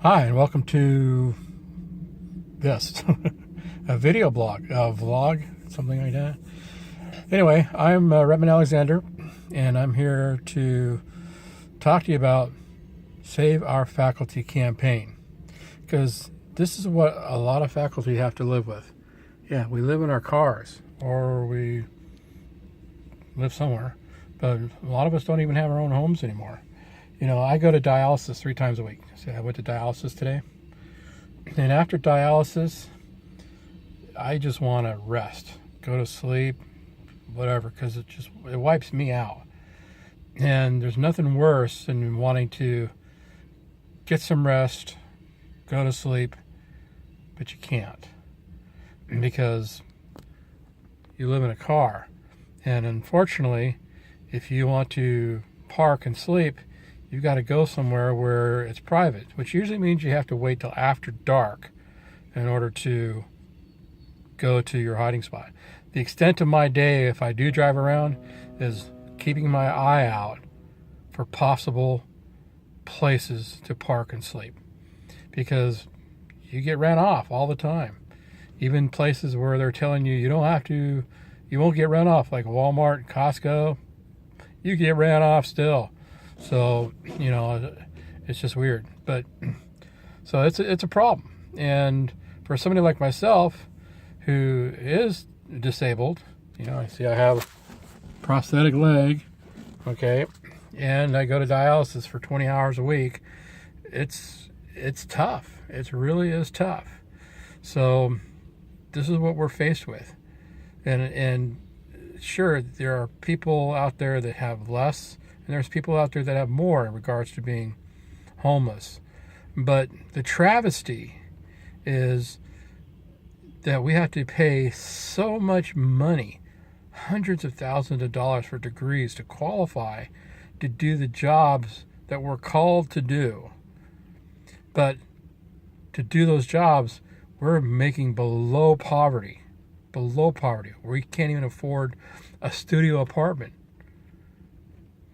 Hi, and welcome to this a video blog, a vlog, something like that. Anyway, I'm Redmond Alexander, and I'm here to talk to you about Save Our Faculty campaign, because this is what a lot of faculty have to live with. Yeah, we live in our cars, or we live somewhere, but a lot of us don't even have our own homes anymore. You know, I go to dialysis 3 times a week. So I went to dialysis today. And after dialysis, I just want to rest, go to sleep, whatever, because it wipes me out. And there's nothing worse than wanting to get some rest, go to sleep, but you can't because you live in a car. And unfortunately, if you want to park and sleep, you've got to go somewhere where it's private, which usually means you have to wait till after dark in order to go to your hiding spot. The extent of my day, if I do drive around, is keeping my eye out for possible places to park and sleep, because you get ran off all the time. Even places where they're telling you don't have to, you won't get run off, like Walmart, Costco, you get ran off still. So, you know, it's just weird. But so it's a problem. And for somebody like myself who is disabled, you know, I see I have a prosthetic leg, okay, and I go to dialysis for 20 hours a week. It's tough. It really is tough. So this is what we're faced with. And sure, there are people out there that have less, and there's people out there that have more in regards to being homeless. But the travesty is that we have to pay so much money, hundreds of thousands of dollars for degrees to qualify to do the jobs that we're called to do. But to do those jobs, we're making below poverty, where we can't even afford a studio apartment.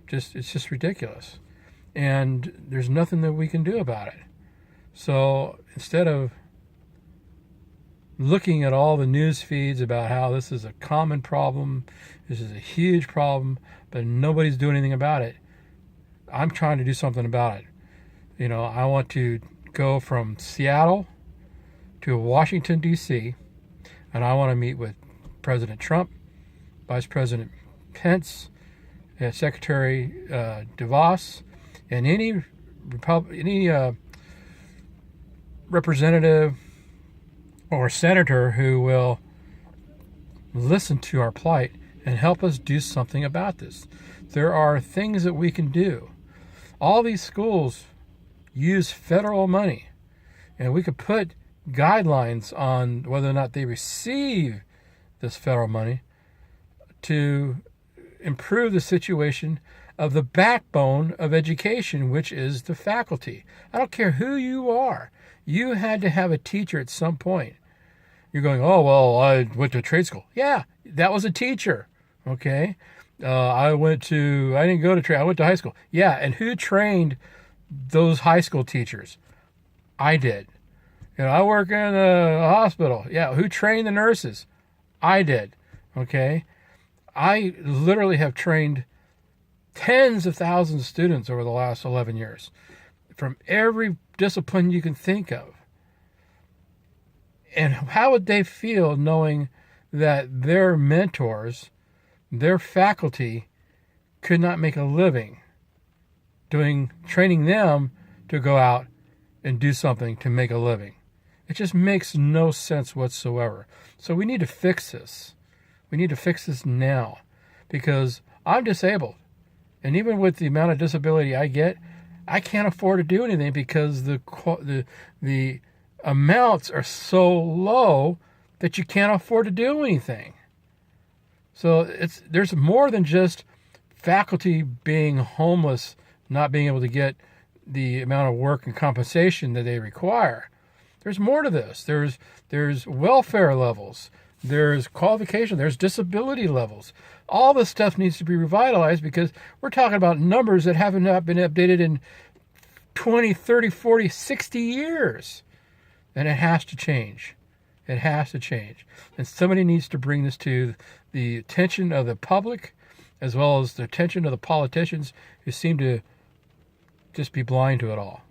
It's just ridiculous. And there's nothing that we can do about it. So instead of looking at all the news feeds about how this is a common problem, this is a huge problem, but nobody's doing anything about it, I'm trying to do something about it. You know, I want to go from Seattle to Washington, D.C., and I want to meet with President Trump, Vice President Pence, Secretary DeVos, and any representative or senator who will listen to our plight and help us do something about this. There are things that we can do. All these schools use federal money, and we could put guidelines on whether or not they receive this federal money to improve the situation of the backbone of education, which is the faculty. I don't care who you are. You had to have a teacher at some point. You're going, oh, well, I went to trade school. Yeah, that was a teacher, okay? I didn't go to trade, I went to high school. Yeah, and who trained those high school teachers? I did. You know, I work in a hospital. Yeah, who trained the nurses? I did, okay? I literally have trained tens of thousands of students over the last 11 years from every discipline you can think of. And how would they feel knowing that their mentors, their faculty, could not make a living training them to go out and do something to make a living? It just makes no sense whatsoever. So we need to fix this. We need to fix this now, because I'm disabled. And even with the amount of disability I get, I can't afford to do anything because the amounts are so low that you can't afford to do anything. So there's more than just faculty being homeless, not being able to get the amount of work and compensation that they require. There's more to this. There's welfare levels. There's qualification. There's disability levels. All this stuff needs to be revitalized, because we're talking about numbers that have not been updated in 20, 30, 40, 60 years. And it has to change. It has to change. And somebody needs to bring this to the attention of the public as well as the attention of the politicians who seem to just be blind to it all.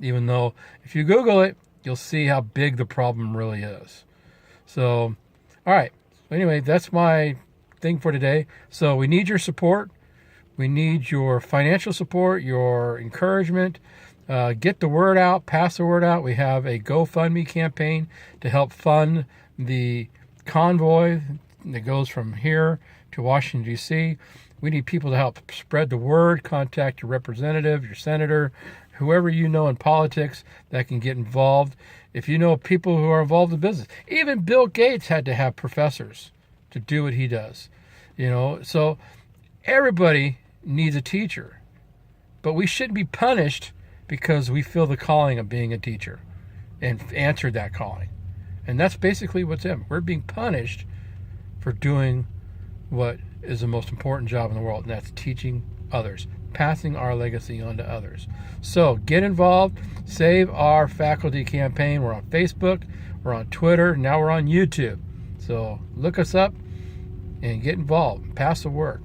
Even though if you Google it, you'll see how big the problem really is. So, all right. Anyway, that's my thing for today. So we need your support. We need your financial support, your encouragement. Get the word out, pass the word out. We have a GoFundMe campaign to help fund the convoy that goes from here to Washington, D.C. We need people to help spread the word. Contact your representative, your senator, whoever you know in politics that can get involved. If you know people who are involved in business, even Bill Gates had to have professors to do what he does. So everybody needs a teacher, but we shouldn't be punished because we feel the calling of being a teacher and answered that calling. And that's basically what's in. We're being punished for doing what is the most important job in the world, and that's teaching others, passing our legacy on to others. So get involved. Save Our Faculty campaign. We're on Facebook. We're on Twitter. Now we're on YouTube. So look us up and get involved. Pass the word.